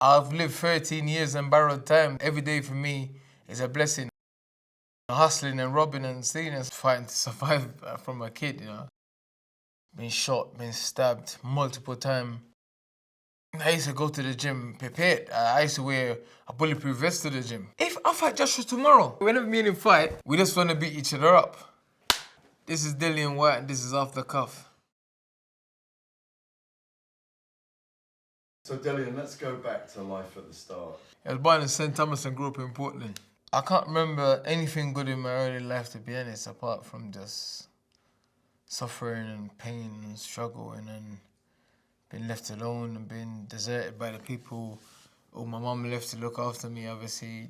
I've lived 13 years in borrowed time. Every day for me is a blessing. Hustling and robbing and stealing and fighting to survive from a kid, Been shot, been stabbed multiple times. I used to go to the gym prepared. I used to wear a bulletproof vest to the gym. If I fight Joshua tomorrow, whenever me and him fight, we just want to beat each other up. This is Dillian Whyte and this is Off the Cuff. So Dillian, let's go back to life at the start. I was born in St. Thomas and grew up in Portland. I can't remember anything good in my early life, to be honest, apart from just suffering and pain and struggling and being left alone and being deserted by the people who my mum left to look after me. Obviously,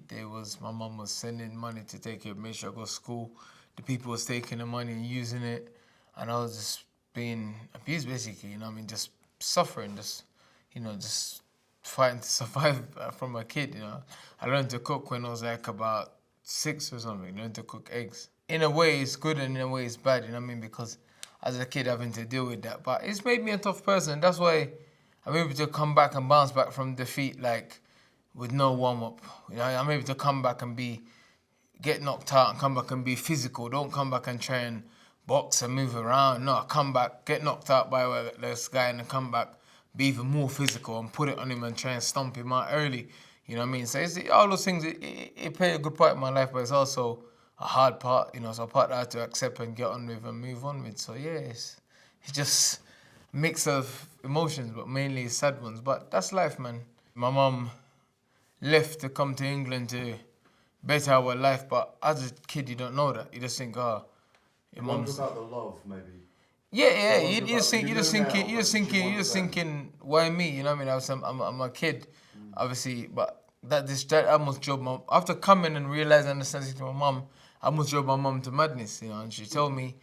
my mum was sending money to take care, make sure I go to school. The people was taking the money and using it, and I was just being abused, basically. Just suffering, just fighting to survive from a kid. I learned to cook when I was like about 6 or something. Learned to cook eggs. In a way, it's good, and in a way, it's bad. Because as a kid, having to deal with that, but it's made me a tough person. That's why I'm able to come back and bounce back from defeat, like with no warm up. I'm able to come back and get knocked out and come back and be physical. Don't come back and try and box and move around. No, I come back, get knocked out by this guy, and then come back, be even more physical and put it on him and try and stomp him out early. So it's all those things. It played a good part in my life, but it's also a hard part. So a part that I had to accept and get on with and move on with. So yeah, it's just a mix of emotions, but mainly sad ones. But that's life, man. My mum left to come to England to better our life, but as a kid, you don't know that. You just think, your mum's... Wonder about the love, maybe. Yeah. You just thinking, why me? I'm a kid, obviously, but that almost drove my... After coming and realizing and understanding to my mum, I almost drove my mum to madness, And she told me,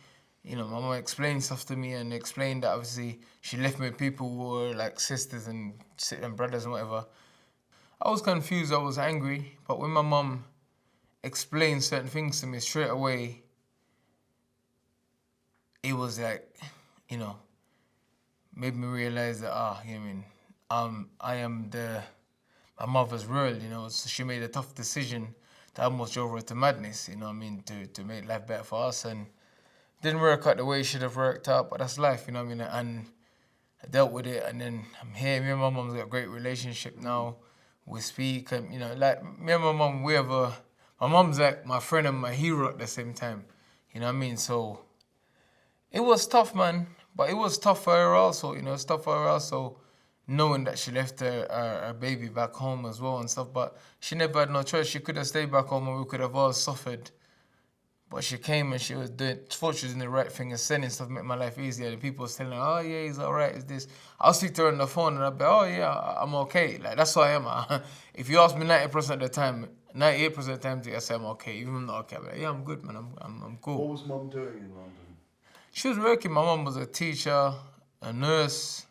my mum explained stuff to me and explained that obviously she left me with people who were like sisters and brothers and whatever. I was confused, I was angry, but when my mum explained certain things to me straight away, it was like, made me realize that, I am my mother's world, So she made a tough decision that almost drove her to madness, to make life better for us. And didn't work out the way it should have worked out, but that's life, And I dealt with it, and then I'm here. Me and my mum's got a great relationship now. We speak, and, like, me and my mum, my mum's like my friend and my hero at the same time, So it was tough, man, but it was tough for her also, It's tough for her also knowing that she left her baby back home as well and stuff, but she never had no choice. She could have stayed back home and we could have all suffered. But she came and she was doing the right thing and sending stuff to make my life easier. The people was telling her, oh yeah, he's all right, it's this. I'll speak to her on the phone and I'll be, oh yeah, I'm okay. Like, that's who I am. If you ask me 90% of the time, 98% of the time, I say I'm okay. Even if I'm not okay, I'm like, yeah, I'm good, man, I'm cool. What was Mum doing in London? She was working. My mum was a teacher, a nurse,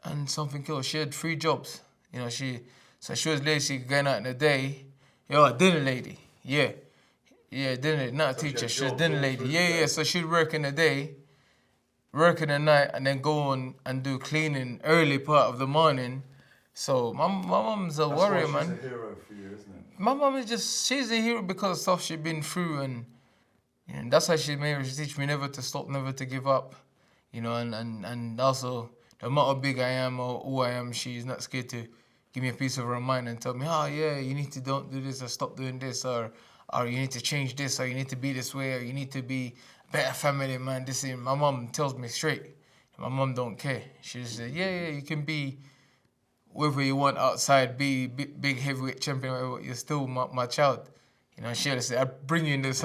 and something else. She had 3 jobs. She was lazy going out in the day. A dinner lady. Yeah, dinner, not a teacher. She was a dinner lady. Yeah. So she'd work in the day, work in the night, and then go on and do cleaning early part of the morning. So my mum's a warrior, man. She's a hero for you, isn't it? My mum she's a hero because of stuff she's been through, and that's why she teach me never to stop, never to give up, and also, no matter how big I am or who I am, she's not scared to give me a piece of her mind and tell me, oh yeah, you need to don't do this or stop doing this, or you need to change this, or you need to be this way, or you need to be a better family man. This is, my mom tells me straight. My mom don't care. She just said, yeah, you can be whatever you want outside, be big heavyweight champion, whatever, you're still my child. She'll say, I bring you into this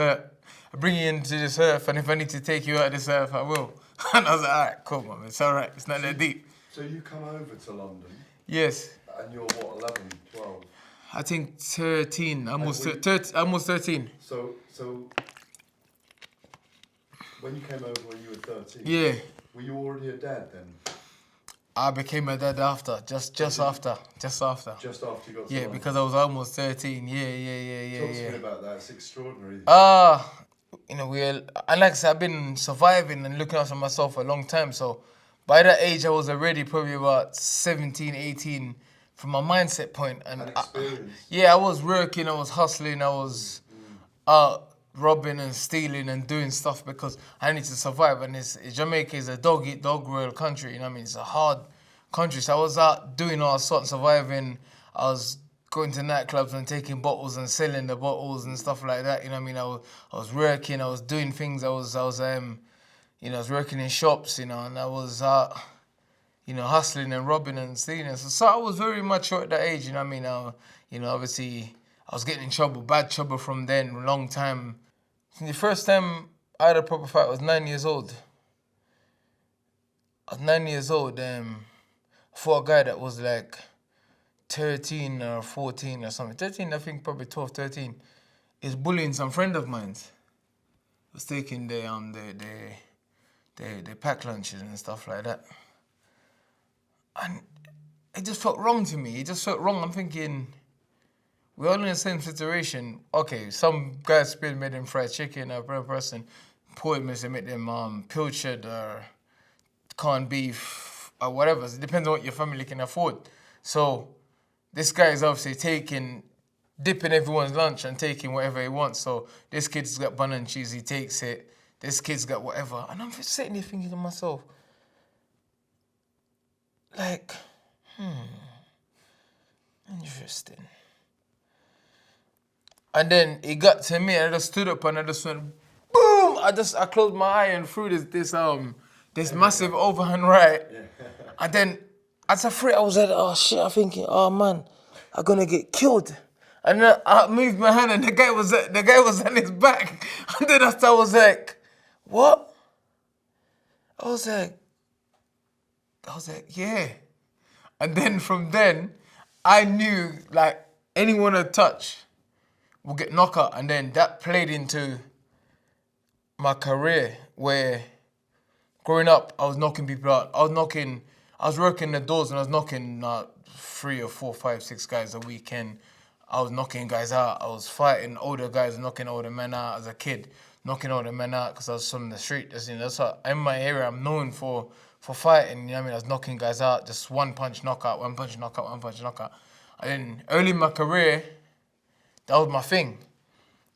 earth, and if I need to take you out of this earth, I will. And I was like, all right, cool, mum, it's all right, it's not that deep. So you come over to London? Yes. And you're what, 11, 12? I think 13, almost 13. So when you came over when you were 13, yeah, were you already a dad then? I became a dad after, just after. Just after you got to London? Because I was almost 13. Yeah. Talk to me about that. It's extraordinary. And like I said, I've been surviving and looking after myself for a long time. So by that age, I was already probably about 17, 18, from a mindset point. And experience. I was working, I was hustling, I was out robbing and stealing and doing stuff because I need to survive. And Jamaica is a dog world country, you know what I mean? It's a hard country. So I was out doing all sorts, surviving. I was going to nightclubs and taking bottles and selling the bottles and stuff like that, you know what I mean? I was working, I was doing things, I was working in shops, you know, and I was hustling and robbing and stealing. So I was very mature at that age, you know what I mean? Obviously I was getting in trouble, bad trouble from then, a long time. The first time I had a proper fight, I was 9 years old. I was 9 years old, for a guy that was like 13 or 14 or something. 13, I think probably 12, 13. Is bullying some friend of mine. Was taking the pack lunches and stuff like that. And it just felt wrong to me. It just felt wrong. I'm thinking, we're all in the same situation. Okay, some guys made them fried chicken, or another person poured me, made them pilchard or corned beef or whatever. It depends on what your family can afford. So this guy is obviously dipping everyone's lunch and taking whatever he wants. So this kid's got bun and cheese, he takes it. This kid's got whatever. And I'm just sitting there thinking to myself, like, interesting. And then it got to me and I just stood up and I just went, boom! I closed my eye and threw this massive overhand right. Yeah. And then as I threw it, I was like, oh shit, I'm thinking, oh man, I'm gonna get killed. And then I moved my hand and the guy was on his back. And then after I was like, what? I was like, yeah. And then from then, I knew like anyone I touch will get knocked out. And then that played into my career where growing up, I was knocking people out. I was working the doors and I was knocking 3 or 4, 5, 6 guys a weekend. I was knocking guys out. I was fighting older guys, knocking older men out as a kid, knocking older men out because I was from the street. That's what, in my area, I'm known for fighting. You know what I mean? I was knocking guys out, just one punch knockout, one punch knockout, one punch knockout. And then early in my career, that was my thing.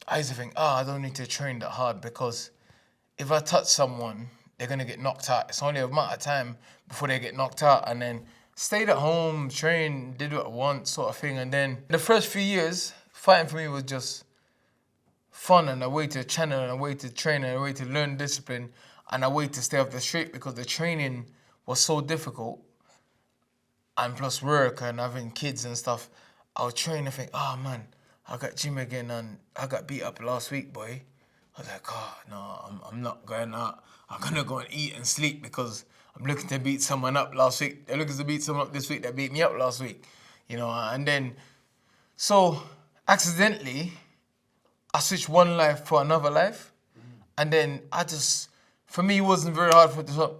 I used to think, I don't need to train that hard because if I touch someone, they're going to get knocked out. It's only a matter of time before they get knocked out. And then stayed at home, trained, did what I want, sort of thing. And then the first few years, fighting for me was just fun and a way to channel and a way to train and a way to learn discipline and a way to stay off the street because the training was so difficult. And plus work and having kids and stuff, I would train and think, oh man, I got gym again and I got beat up last week, boy. I was like, oh no, I'm not going out. I'm gonna go and eat and sleep because I'm looking to beat someone up last week. They're looking to beat someone up this week that beat me up last week. You know, and then, so accidentally, I switched one life for another life. And then for me, it wasn't very hard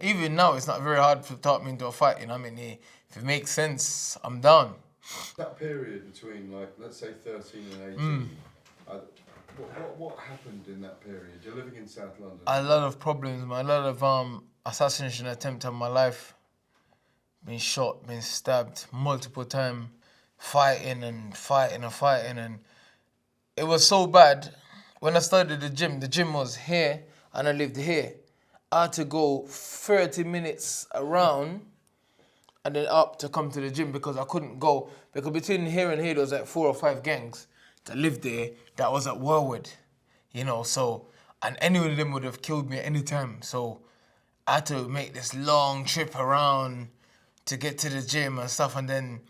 even now, it's not very hard to talk me into a fight, you know what I mean? If it makes sense, I'm down. That period between, like, let's say 13 and 18, what happened in that period? You're living in South London. A lot of problems, man. A lot of assassination attempt on my life. Been shot, been stabbed multiple times, fighting. And it was so bad. When I started the gym was here and I lived here. I had to go 30 minutes around and then up to come to the gym because I couldn't go. Because between here and here, there was like 4 or 5 gangs that lived there that was at Warwood, you know, so, and any of them would have killed me at any time. So I had to make this long trip around to get to the gym and stuff. And then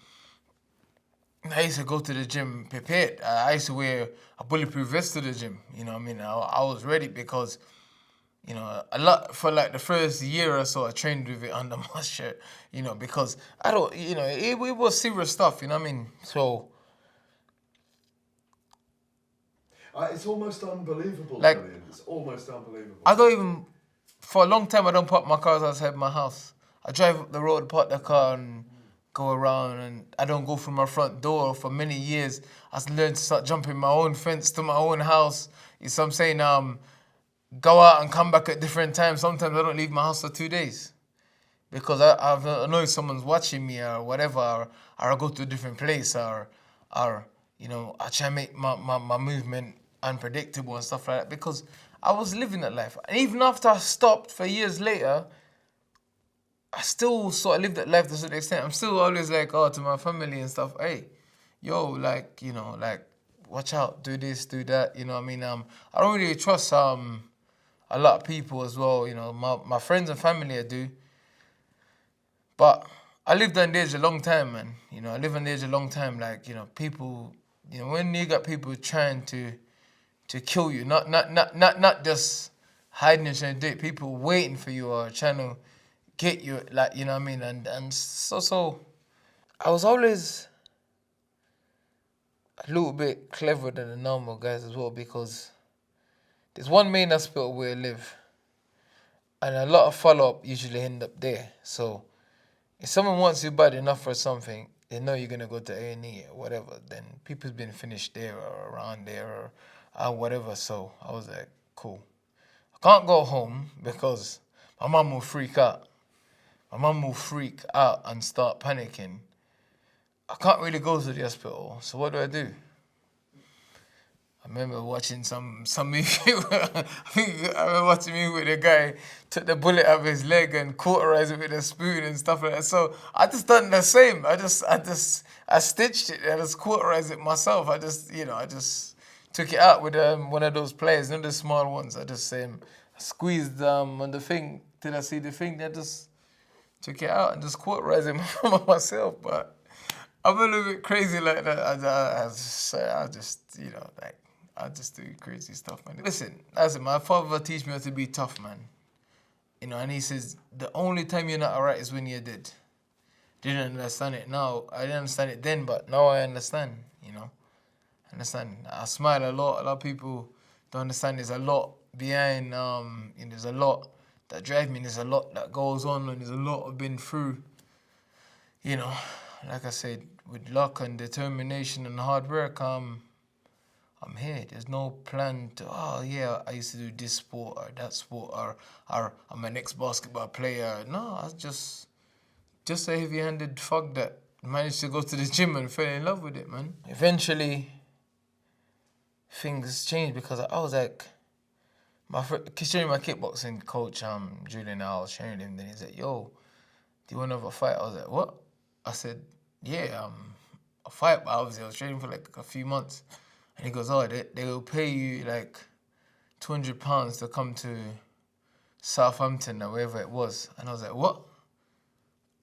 I used to go to the gym prepared. I used to wear a bulletproof vest to the gym, you know what I mean? I was ready because, you know, a lot for like the first year or so, I trained with it under my shirt, you know, because it was serious stuff, you know what I mean? So, it's almost unbelievable, like, Dillian. It's almost unbelievable. For a long time, I don't park my cars outside my house. I drive up the road, park the car and go around, and I don't go through my front door for many years. I learned to start jumping my own fence to my own house. You see what I'm saying? Go out and come back at different times. Sometimes I don't leave my house for 2 days because I know if someone's watching me or whatever, or I go to a different place, or you know, I try to make my movement unpredictable and stuff like that, because I was living that life. And even after I stopped for years later, I still sort of lived that life to a certain extent. I'm still always like, oh, to my family and stuff, hey, yo, like, you know, like, watch out, do this, do that, you know what I mean? I don't really trust a lot of people as well, you know, my friends and family I do. But I lived on the edge a long time, man. You know, I live on the edge a long time, like, you know, people, you know, when you got people trying to kill you, not just hiding and trying to do it, people waiting for you or trying to get you, like, you know what I mean? And so I was always a little bit cleverer than the normal guys as well, because there's one main hospital where I live, and a lot of follow-up usually end up there. So if someone wants you bad enough for something, they know you're gonna go to A&E or whatever, then people's been finished there or around there or whatever. So I was like, cool. I can't go home because my mum will freak out. My mum will freak out and start panicking. I can't really go to the hospital, so what do? I remember watching some movie. I remember watching a movie where the guy took the bullet out of his leg and cauterized it with a spoon and stuff like that. So I just done the same. I stitched it and I just cauterized it myself. I just took it out with one of those pliers, not the small ones. I squeezed on the thing till I see the thing. I just took it out and just cauterized it myself. But I'm a little bit crazy like that. I just do crazy stuff, man. Listen, that's it. My father teach me how to be tough, man. You know, and he says, the only time you're not alright is when you're dead. Didn't understand it now. I didn't understand it then, but now I understand, you know. Understand. I smile a lot. A lot of people don't understand there's a lot behind, and there's a lot that drives me, there's a lot that goes on, and there's a lot I've been through. You know, like I said, with luck and determination and hard work, I'm here. There's no plan to, oh yeah, I used to do this sport or that sport, or I'm an ex-basketball player. No, I was just a heavy-handed fuck that managed to go to the gym and fell in love with it, man. Eventually, things changed because I was like, sharing my kickboxing coach, Julian, I was sharing him, then he said, yo, do you want to have a fight? I was like, what? I said, yeah, a fight, but obviously I was training for like a few months. And he goes, oh, they will pay you like £200 to come to Southampton or wherever it was. And I was like, what?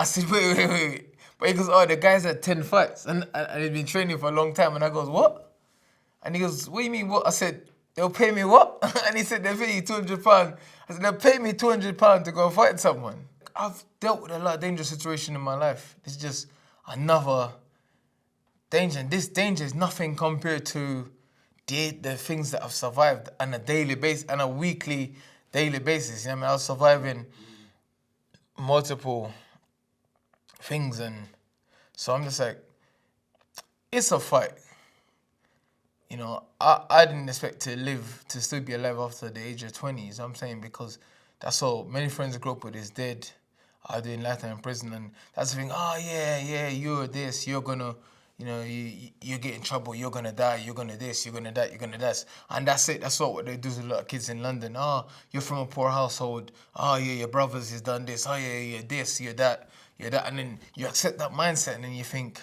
I said, wait. But he goes, oh, the guy's had 10 fights. And he'd been training for a long time. And I goes, what? And he goes, what do you mean, what? I said, they'll pay me what? And he said, they'll pay you £200. I said, they'll pay me £200 to go fight someone. I've dealt with a lot of dangerous situations in my life. It's just another danger. And this danger is nothing compared to the things that I've survived on a daily basis, on a weekly, daily basis. You know what I mean? I was surviving multiple things, and so I'm just like, it's a fight. You know, I didn't expect to still be alive after the age of 20, you know what I'm saying? Because that's all many friends I grew up with is dead, are doing lifetime in prison, and that's the thing, oh yeah, you're this, you're gonna, you know, you get in trouble, you're gonna die, you're gonna this, you're gonna that, you're gonna that. And that's it, that's what they do to a lot of kids in London. Oh, you're from a poor household, oh yeah, your brothers has done this, oh yeah, you're this, you're that, and then you accept that mindset, and then you think.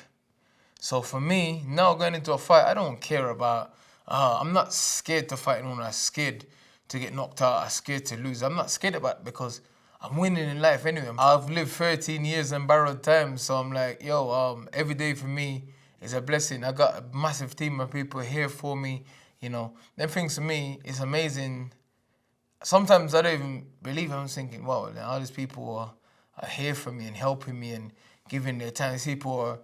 So for me, now going into a fight, I don't care about, I'm not scared to fight anyone. I'm scared to get knocked out. I'm scared to lose. I'm not scared about it because I'm winning in life anyway. I've lived 13 years in borrowed time, so I'm like, yo, every day for me is a blessing. I got a massive team of people here for me, you know. Them things to me is amazing. Sometimes I don't even believe it. I'm thinking, wow, all these people are here for me and helping me and giving their time. These people are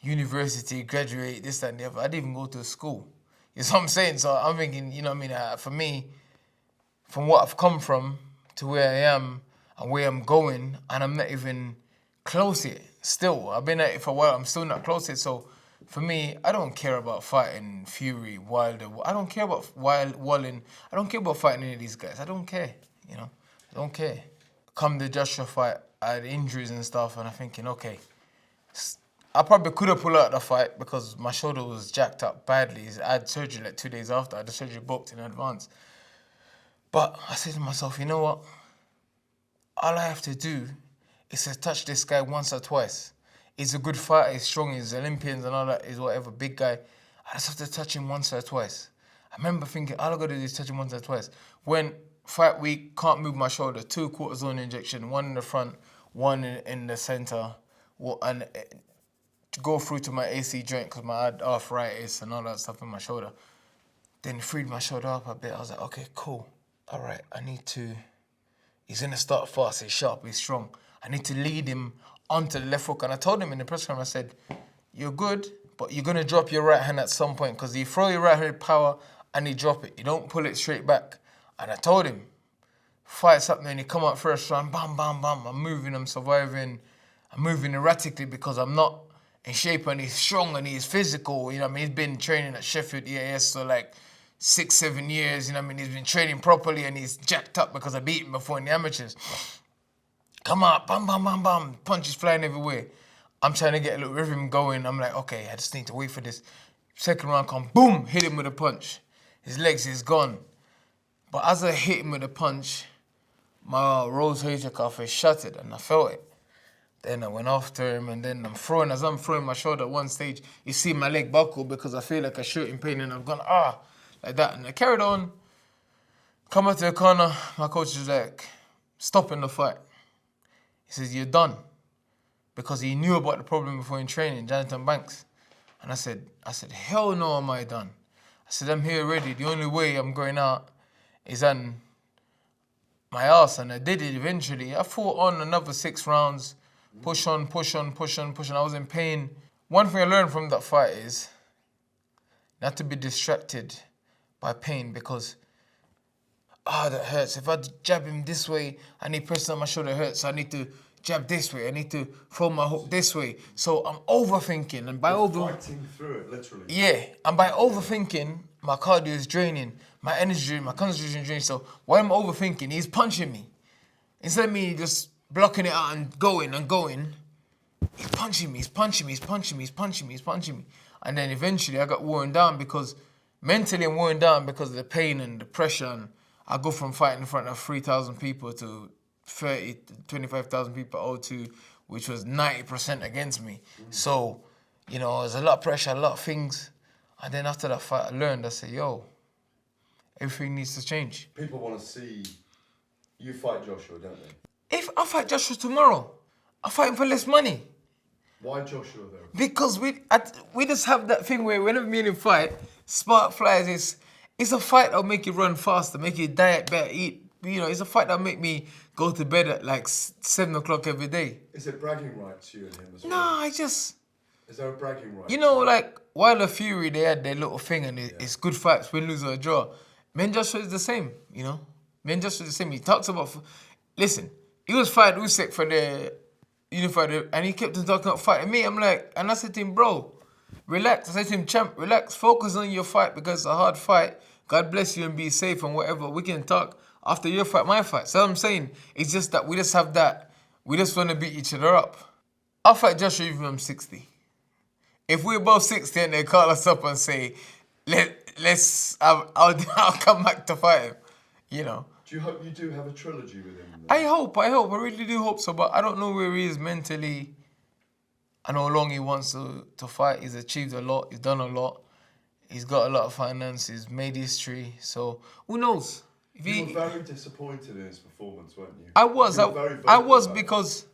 university, graduate, this, that, and the other. I didn't even go to school. You know what I'm saying? So I'm thinking, you know what I mean? For me, from what I've come from to where I am and where I'm going, and I'm not even close yet. Still, I've been at it for a while. I'm still not close yet. So for me, I don't care about fighting Fury, Wilder. I don't care about Wallen. I don't care about fighting any of these guys. I don't care, you know? I don't care. Come the Joshua fight, I had injuries and stuff, and I'm thinking, okay, I probably could have pulled out the fight because my shoulder was jacked up badly. I had surgery like 2 days after. I had the surgery booked in advance. But I said to myself, you know what? All I have to do is to touch this guy once or twice. He's a good fighter, he's strong, he's Olympians and all that, he's whatever, big guy. I just have to touch him once or twice. I remember thinking, all I gotta do is touch him once or twice. When fight week, can't move my shoulder, 2 cortisone injection, 1 in the front, 1 in the center, and to go through to my AC joint because I had arthritis and all that stuff in my shoulder. Then it freed my shoulder up a bit. I was like, okay, cool. All right, he's gonna start fast, he's sharp, he's strong. I need to lead him onto the left hook. And I told him in the press conference, I said, you're good, but you're gonna drop your right hand at some point because you throw your right hand power and you drop it. You don't pull it straight back. And I told him, fight something and you come out first round, bam, bam, bam. I'm moving, I'm surviving. I'm moving erratically because I'm not in shape and he's strong and he's physical. You know what I mean? He's been training at Sheffield EAS for like 6-7 years. You know what I mean? He's been training properly and he's jacked up because I beat him before in the amateurs. Come on, bam, bam, bam, bam. Punches flying everywhere. I'm trying to get a little rhythm going. I'm like, okay, I just need to wait for this. Second round come, boom, hit him with a punch. His legs is gone. But as I hit him with a punch, my rose hernia cuff is shattered and I felt it. Then I went after him and then as I'm throwing my shoulder at one stage, you see my leg buckle because I feel like a shooting pain and I've gone, like that. And I carried on, come out to the corner, my coach is like, stopping the fight. He says, you're done. Because he knew about the problem before in training, Jonathan Banks. And I said, hell no am I done. I said, I'm here already. The only way I'm going out is on my ass. And I did it eventually. I fought on another 6 rounds. Push on. I was in pain. One thing I learned from that fight is not to be distracted by pain because, that hurts. If I jab him this way and he presses on my shoulder, it hurts. So I need to jab this way. I need to throw my hook this way. So I'm overthinking. And by fighting through it, literally. Yeah. And by overthinking, my cardio is draining. My energy, my concentration is draining. So while I'm overthinking, he's punching me. Instead of me just blocking it out and going, he's punching me. And then eventually I got worn down because mentally I'm worn down because of the pain and the pressure. And I go from fighting in front of 3,000 people to 30, 25,000 people O2, which was 90% against me. So, there's a lot of pressure, a lot of things. And then after that fight, I learned, I said, yo, everything needs to change. People want to see you fight Joshua, don't they? If I fight Joshua tomorrow, I fight him for less money. Why Joshua though? Because we just have that thing where whenever me and him fight, spark flies. It's a fight that'll make you run faster, make you diet better, eat. It's a fight that'll make me go to bed at like 7 o'clock every day. Is it bragging rights you and him as well? No, Is there a bragging right? Like Wilder Fury, they had their little thing and it's good fights, win, lose or draw. Me and Joshua is the same, Me and Joshua is the same. He talks about, listen, he was fighting Usyk for the unified, and he kept on talking about fighting me. I'm like, and I said to him, bro, relax. I said to him, champ, relax. Focus on your fight because it's a hard fight. God bless you and be safe and whatever. We can talk after your fight, my fight. So I'm saying, it's just that we just have that. We just want to beat each other up. I'll fight Joshua even when I'm 60. If we're both 60 and they call us up and say, I'll come back to fight him, Do you hope you do have a trilogy with him? I hope. I really do hope so, but I don't know where he is mentally and how long he wants to fight. He's achieved a lot. He's done a lot. He's got a lot of finance. He's made history. So who knows? You were very disappointed in his performance, weren't you? I was. I was about because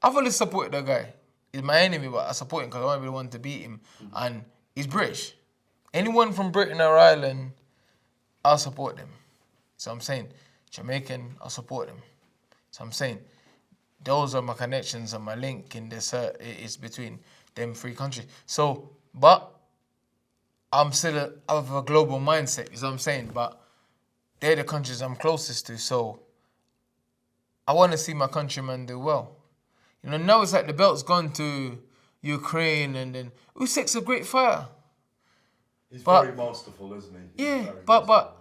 I've always supported that guy. He's my enemy, but I support him because I want to be the one to beat him. And he's British. Anyone from Britain or Ireland, I'll support them. So I'm saying, Jamaican, I'll support them. So I'm saying, those are my connections and my link in this. It's between them 3 countries. So, but I'm still of a global mindset. Is what I'm saying. But they're the countries I'm closest to. So I want to see my countrymen do well. Now it's like the belt's gone to Ukraine, and then Usyk's a great fighter. He's very masterful, isn't he? But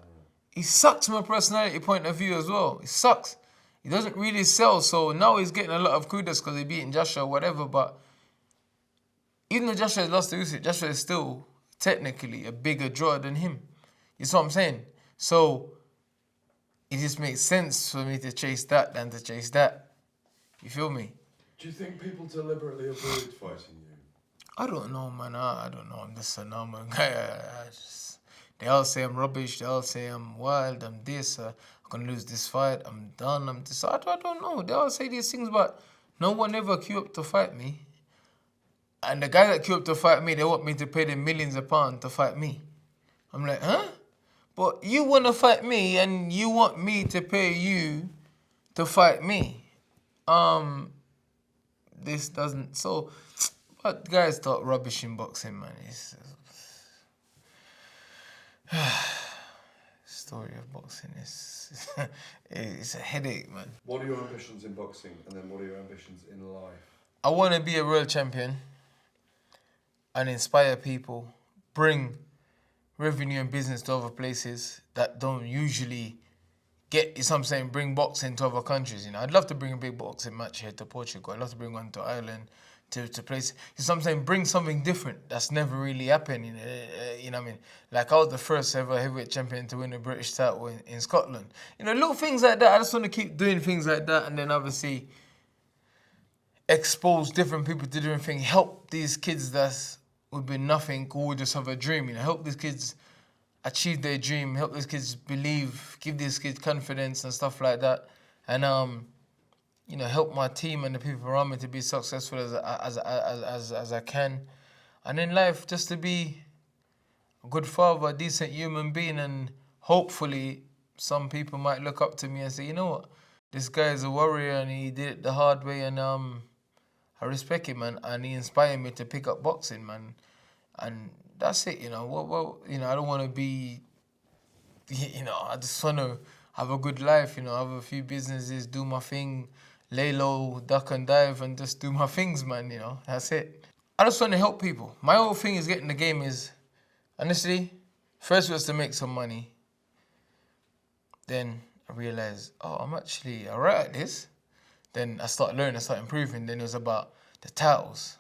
he sucks from a personality point of view as well. He sucks. He doesn't really sell, so now he's getting a lot of kudos because he beating Joshua or whatever, but even though Joshua has lost to Usyk, Joshua is still technically a bigger draw than him. You see what I'm saying? So it just makes sense for me to chase that than to chase that. You feel me? Do you think people deliberately avoid fighting you? I don't know, man. I don't know. I'm just a normal guy. They all say I'm rubbish. They all say I'm wild. I'm this. I'm going to lose this fight. I'm done. I'm this. I don't know. They all say these things, but no one ever queue up to fight me. And the guy that queue up to fight me, they want me to pay them millions of pounds to fight me. I'm like, huh? But you want to fight me and you want me to pay you to fight me. This doesn't... So, but guys talk rubbish in boxing, man. Story of boxing is... it's a headache, man. What are your ambitions in boxing? And then what are your ambitions in life? I want to be a world champion and inspire people, bring revenue and business to other places that don't usually get, you know what I'm saying, bring boxing to other countries, you know. I'd love to bring a big boxing match here to Portugal. I'd love to bring one to Ireland, to places. You know what I'm saying, bring something different that's never really happened, you know what I mean? Like I was the first ever heavyweight champion to win a British title in Scotland. You know, little things like that. I just want to keep doing things like that and then obviously expose different people to different things, help these kids that's would be nothing, who would just have a dream, you know, help these kids achieve their dream, help these kids believe, give these kids confidence and stuff like that, and you know, help my team and the people around me to be successful as I can, and in life just to be a good father, a decent human being, and hopefully some people might look up to me and say, you know what, this guy is a warrior and he did it the hard way, and I respect him, man, and he inspired me to pick up boxing, man. And that's it, you know. Well, you know, I don't want to be, you know, I just want to have a good life, you know, have a few businesses, do my thing, lay low, duck and dive, and just do my things, man, you know. That's it. I just want to help people. My whole thing is getting the game is, honestly, first was to make some money. Then I realized, oh, I'm actually all right at this. Then I started learning, I started improving. Then it was about the titles,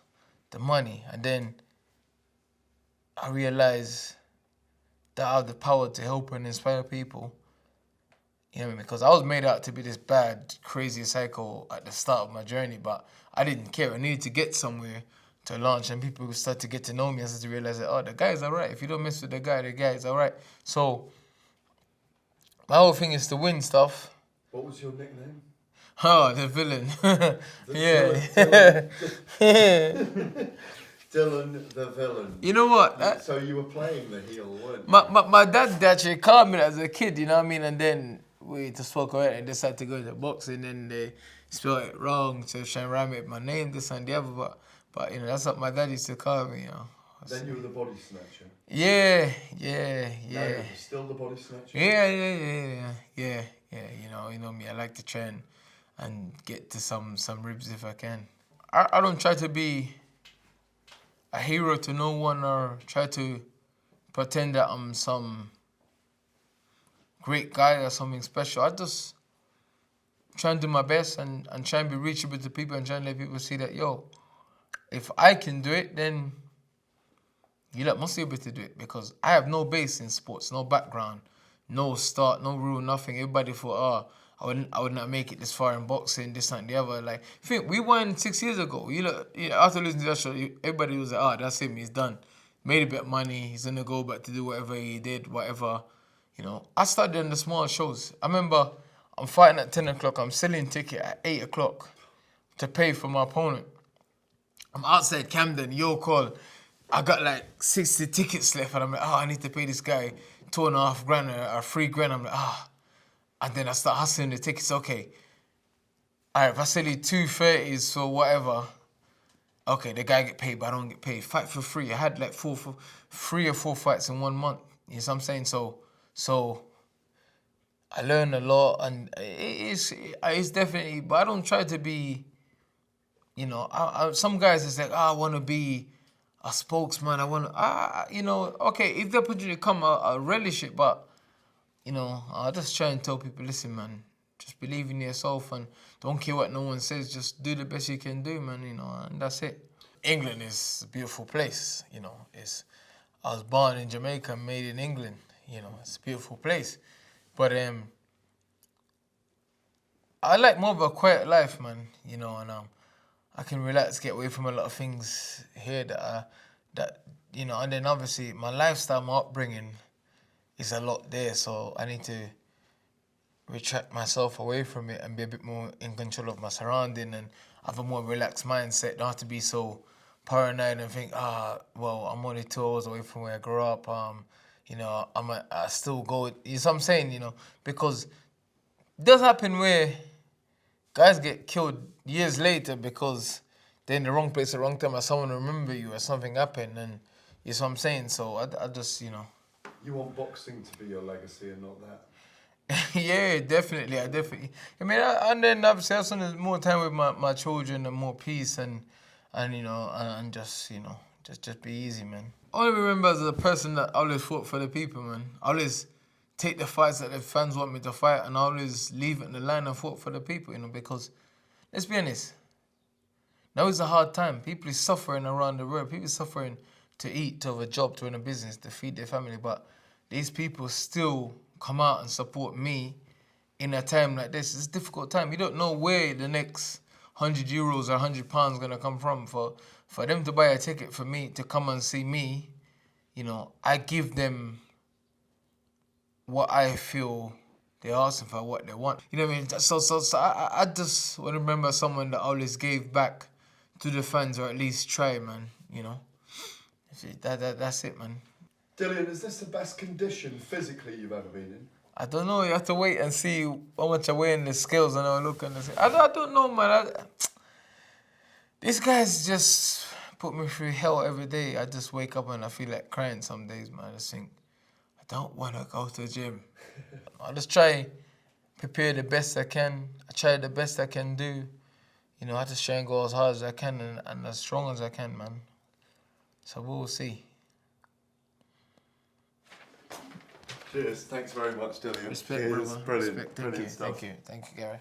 the money. And then I realized that I have the power to help and inspire people. You know what I mean? Because I was made out to be this bad, crazy psycho at the start of my journey, but I didn't care. I needed to get somewhere to launch, and people would start to get to know me and start to realize that, oh, the guy's all right. If you don't mess with the guy is all right. So my whole thing is to win stuff. What was your nickname? Oh, the villain. Dylan the villain. You know what? So you were playing the heel, weren't you? My dad actually called me as a kid, you know what I mean? And then we just spoke about it and decided to go into boxing, and they spelled it wrong to try and rhyme it my name, this and the other. But you know, that's what my dad used to call me, you know. Then you were the body snatcher. Yeah. Now you're still the body snatcher? Yeah. You know me, I like to try and get to some ribs if I can. I don't try to be a hero to no one or try to pretend that I'm some great guy or something special. I just try and do my best and try and be reachable to people and try and let people see that, yo, if I can do it, then you lot must be able to do it, because I have no base in sports, no background, no start, no rule, nothing. Everybody thought, I would not make it this far in boxing, this and the other. Like, think we won 6 years ago. After losing to Joshua, everybody was like, that's him, he's done. Made a bit of money, he's gonna go back to do whatever he did, whatever. You know, I started in the small shows. I remember I'm fighting at 10 o'clock, I'm selling ticket at 8 o'clock to pay for my opponent. I'm outside Camden, yo call. I got like 60 tickets left, and I'm like, I need to pay this guy $2.5 grand or $3 grand. I'm like, And then I start hustling the tickets. Okay, all right, if I sell you 230s for whatever, okay, the guy get paid, but I don't get paid. Fight for free. I had like 3 or 4 fights in 1 month. You know what I'm saying? So I learned a lot, and it's definitely, but I don't try to be, you know, some guys is like, I want to be a spokesman. I want to, you know, okay, if the opportunity come, I'll relish it, but, you know, I just try and tell people, listen, man, just believe in yourself and don't care what no one says. Just do the best you can do, man, you know, and that's it. England is a beautiful place, you know. I was born in Jamaica, made in England, you know. It's a beautiful place. But I like more of a quiet life, man, you know, and I can relax, get away from a lot of things here that you know, and then obviously my lifestyle, my upbringing is a lot there, so I need to retract myself away from it and be a bit more in control of my surrounding and have a more relaxed mindset. Don't have to be so paranoid and think, well, I'm only 2 hours away from where I grew up. You know, I still go. You know what I'm saying? You know, because it does happen where guys get killed years later because they're in the wrong place at the wrong time, or someone remember you, or something happened, and you know what I'm saying. So I just, you know. You want boxing to be your legacy and not that. Yeah, definitely. I mean, and then obviously I spend more time with my children and more peace and you know and just you know just be easy, man. I only remember as a person that always fought for the people, man. I always take the fights that the fans want me to fight, and I always leave it in the line and fought for the people, you know. Because let's be honest, now is a hard time. People is suffering around the world. People is suffering to eat, to have a job, to run a business, to feed their family, but these people still come out and support me in a time like this. It's a difficult time. You don't know where the next €100 or £100 gonna come from. For them to buy a ticket for me to come and see me, you know, I give them what I feel they're asking for, what they want. You know what I mean? So I just want to remember someone that always gave back to the fans, or at least try, man. You know, that's it, man. Dillian, is this the best condition physically you've ever been in? I don't know. You have to wait and see how much I weigh in the scales, and I'll look and say, I don't know, man. These guys just put me through hell every day. I just wake up and I feel like crying some days, man. I just think, I don't want to go to the gym. I just try prepare the best I can. I try the best I can do. You know, I just try and go as hard as I can and as strong as I can, man. So we'll see. Cheers. Thanks very much, Dillian. Respect, Cheers. brother. Brilliant. Respect. Brilliant stuff. Thank you, Gareth.